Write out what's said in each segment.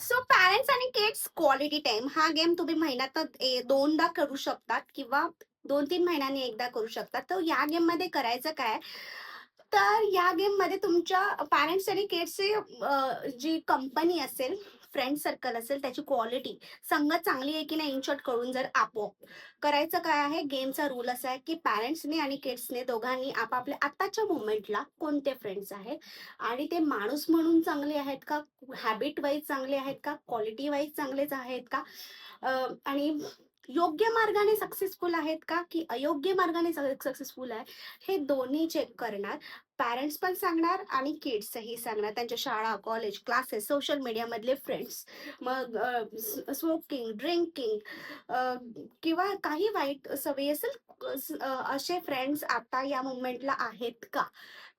So parents आणि kids quality time हा game तुम्ही महिन्यात दोनदा करू शकतात किंवा 2-3 महिन्यांनी एकदा करू शकतात. तर या गेममध्ये करायचं काय? तर या गेममध्ये तुमच्या पॅरेंट्स आणि किड्सची जी कंपनी असेल, फ्रेंड सर्कल असेल, त्याची क्वालिटी संगत चांगली आहे की नाही इन शॉर्ट कळून जर आपोआप करायचं काय आहे, गेमचा रूल असा आहे की पॅरेंट्सने आणि किड्सने दोघांनी आपापल्या आत्ताच्या मोमेंटला कोणते फ्रेंड्स आहेत आणि ते माणूस म्हणून चांगले आहेत का, हॅबिट वाईज चांगले आहेत का, क्वालिटी वाईज चांगलेच आहेत का, आणि योग्य मार्गाने सक्सेसफुल आहेत का की अयोग्य मार्गाने सक्सेसफुल आहे, हे दोन्ही चेक करणार. पॅरेंट्स पण सांगणार आणि किड्सही सांगणार. त्यांच्या शाळा, कॉलेज, क्लासेस, सोशल मीडियामधले फ्रेंड्स, मग स्मोकिंग, ड्रिंकिंग किंवा काही वाईट सवयी असेल, असे फ्रेंड्स आता या मोमेंटला आहेत का?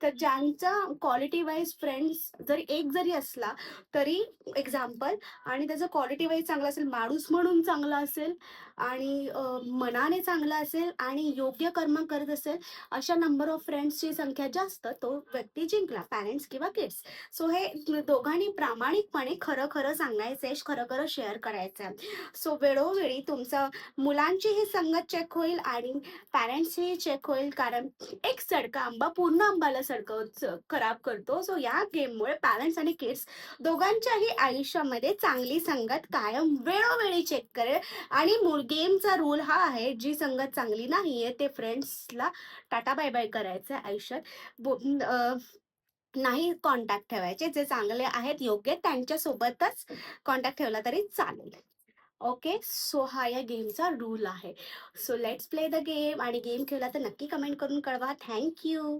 तर ज्यांचा क्वालिटी वाईज फ्रेंड्स जरी एक जरी असला तरी एक्झाम्पल, आणि त्याचं क्वालिटी वाईज चांगला असेल, माणूस म्हणून चांगला असेल आणि मनाने चांगला असेल आणि योग्य कर्म करत असेल, अशा नंबर ऑफ फ्रेंड्सची संख्या जास्त, तो व्यक्ती जिंकला, पॅरेंट्स किंवा किड्स. सो हे दोघांनी प्रामाणिकपणे खरं खरं सांगायचंय, खरं खरं शेअर करायचं आहे. सो वेळोवेळी तुमचं मुलांचीही संगत चेक होईल आणि पॅरेंट्सही चेक होईल, कारण एक सडका आंबा पूर्ण आंबाला खराब करतो. सो या गेममुळे पॅरेंट्स आणि किड्स दोघांच्याही आयुष्यामध्ये चांगली संगत कायम वेळोवेळी चेक करेल. आणि गेमचा रूल हा आहे, जी संगत चांगली नाहीये ते फ्रेंड्सला टाटा बाय बाय करायचं आयुष्यात. नाही कॉन्टॅक्ट ठेवायचे. जे चांगले आहेत, योग्य आहेत, त्यांच्यासोबतच कॉन्टॅक्ट ठेवला तरी चालेल. ओके, सो हा या गेमचा रूल आहे. So let's play the game, आणि गेम खेळला तर नक्की कमेंट करून कळवा. Thank you.